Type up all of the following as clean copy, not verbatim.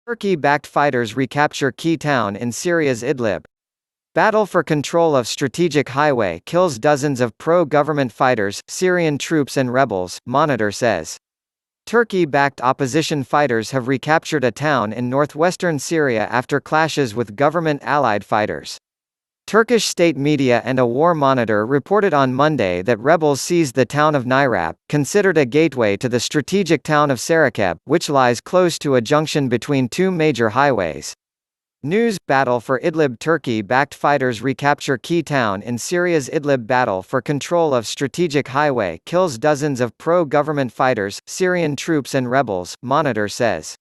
Turkey-backed fighters recapture key town in Syria's Idlib. Battle for control of strategic highway kills dozens of pro-government fighters, Syrian troops and rebels, Monitor says. Turkey-backed opposition fighters have recaptured a town in northwestern Syria after clashes with government-allied fighters. Turkish state media and a war monitor reported on Monday that rebels seized the town of Nairab, considered a gateway to the strategic town of Saraqeb, which lies close to a junction between two major highways. News: Battle for Idlib. Turkey-backed fighters recapture key town in Syria's Idlib. Battle for control of strategic highway kills dozens of pro-government fighters, Syrian troops and rebels, Monitor says.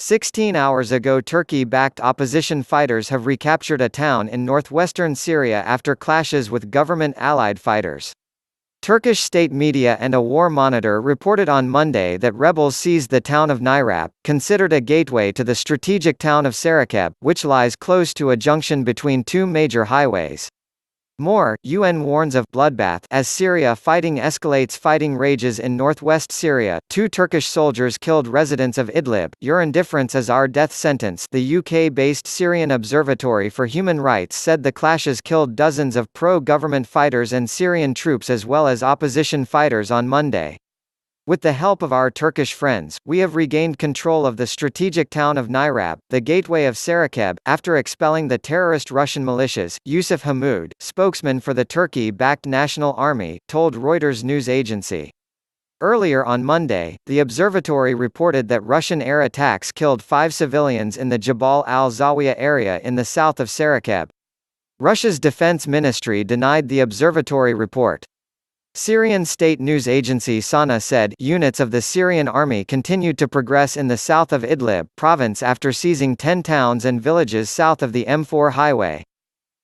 16 hours ago, Turkey-backed opposition fighters have recaptured a town in northwestern Syria after clashes with government-allied fighters. Turkish state media and a war monitor reported on Monday that rebels seized the town of Nairab, considered a gateway to the strategic town of Saraqeb, which lies close to a junction between two major highways. More, UN warns of bloodbath as Syria fighting escalates. Fighting rages in northwest Syria. 2 Turkish soldiers killed residents of Idlib. Your indifference is our death sentence. The UK-based Syrian Observatory for Human Rights said the clashes killed dozens of pro-government fighters and Syrian troops as well as opposition fighters on Monday. With the help of our Turkish friends, we have regained control of the strategic town of Nairab, the gateway of Saraqeb, after expelling the terrorist Russian militias, Yusuf Hammoud, spokesman for the Turkey-backed National Army, told Reuters news agency. Earlier on Monday, the observatory reported that Russian air attacks killed 5 civilians in the Jabal al-Zawiya area in the south of Saraqeb. Russia's defense ministry denied the observatory report. Syrian state news agency SANA said units of the Syrian army continued to progress in the south of Idlib province after seizing 10 towns and villages south of the M4 highway.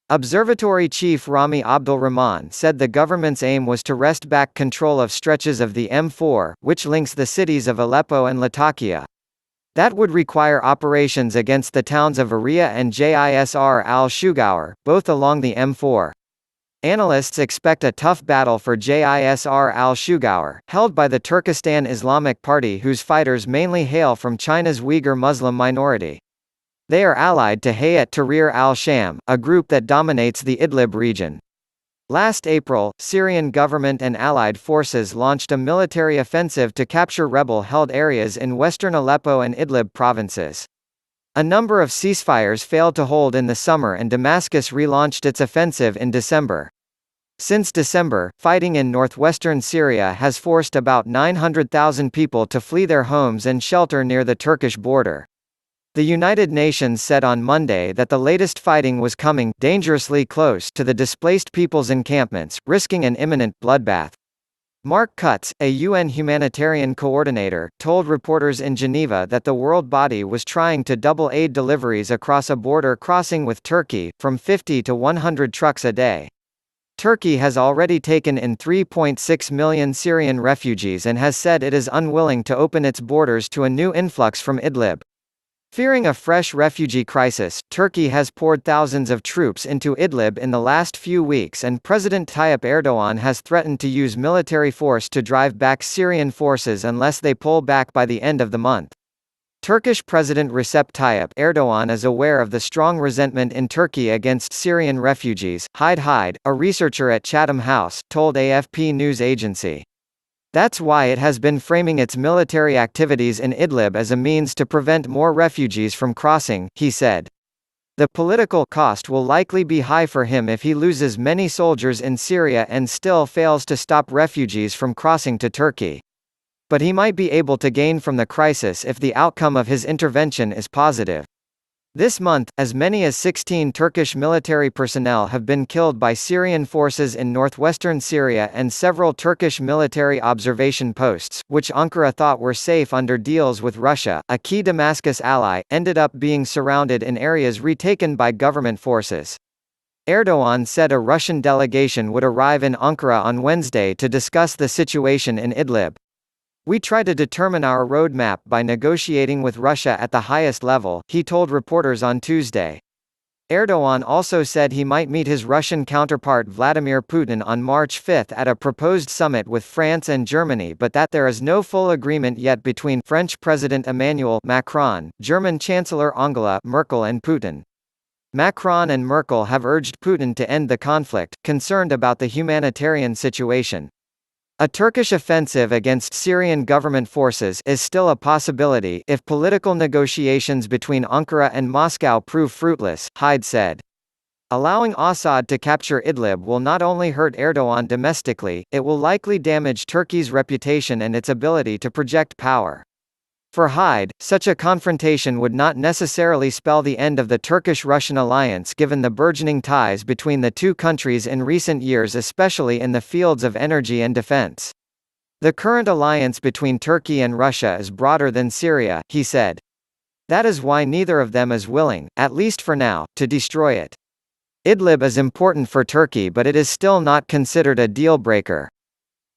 Observatory chief Rami Abdul Rahman said the government's aim was to wrest back control of stretches of the M4, which links the cities of Aleppo and Latakia. That would require operations against the towns of Aria and Jisr al-Shugaur, both along the M4. Analysts expect a tough battle for Jisr al-Shugaur, held by the Turkestan Islamic Party whose fighters mainly hail from China's Uyghur Muslim minority. They are allied to Hayat Tahrir al-Sham, a group that dominates the Idlib region. Last April, Syrian government and allied forces launched a military offensive to capture rebel-held areas in western Aleppo and Idlib provinces. A number of ceasefires failed to hold in the summer and Damascus relaunched its offensive in December. Since December, fighting in northwestern Syria has forced about 900,000 people to flee their homes and shelter near the Turkish border. The United Nations said on Monday that the latest fighting was coming dangerously close to the displaced people's encampments, risking an imminent bloodbath. Mark Cutts, a UN humanitarian coordinator, told reporters in Geneva that the world body was trying to double aid deliveries across a border crossing with Turkey, from 50 to 100 trucks a day. Turkey has already taken in 3.6 million Syrian refugees and has said it is unwilling to open its borders to a new influx from Idlib. Fearing a fresh refugee crisis, Turkey has poured thousands of troops into Idlib in the last few weeks and President Tayyip Erdogan has threatened to use military force to drive back Syrian forces unless they pull back by the end of the month. Turkish President Recep Tayyip Erdogan is aware of the strong resentment in Turkey against Syrian refugees. Hyde, a researcher at Chatham House, told AFP news agency. That's why it has been framing its military activities in Idlib as a means to prevent more refugees from crossing, he said. The political cost will likely be high for him if he loses many soldiers in Syria and still fails to stop refugees from crossing to Turkey. But he might be able to gain from the crisis if the outcome of his intervention is positive. This month, as many as 16 Turkish military personnel have been killed by Syrian forces in northwestern Syria and several Turkish military observation posts, which Ankara thought were safe under deals with Russia, a key Damascus ally, ended up being surrounded in areas retaken by government forces. Erdogan said a Russian delegation would arrive in Ankara on Wednesday to discuss the situation in Idlib. We try to determine our roadmap by negotiating with Russia at the highest level, he told reporters on Tuesday. Erdogan also said he might meet his Russian counterpart Vladimir Putin on March 5 at a proposed summit with France and Germany, but that there is no full agreement yet between French President Emmanuel Macron, German Chancellor Angela Merkel and Putin. Macron and Merkel have urged Putin to end the conflict, concerned about the humanitarian situation. A Turkish offensive against Syrian government forces is still a possibility if political negotiations between Ankara and Moscow prove fruitless, Hyde said. Allowing Assad to capture Idlib will not only hurt Erdogan domestically, it will likely damage Turkey's reputation and its ability to project power. For Hyde, such a confrontation would not necessarily spell the end of the Turkish-Russian alliance given the burgeoning ties between the two countries in recent years, especially in the fields of energy and defense. The current alliance between Turkey and Russia is broader than Syria, he said. That is why neither of them is willing, at least for now, to destroy it. Idlib is important for Turkey, but it is still not considered a deal-breaker.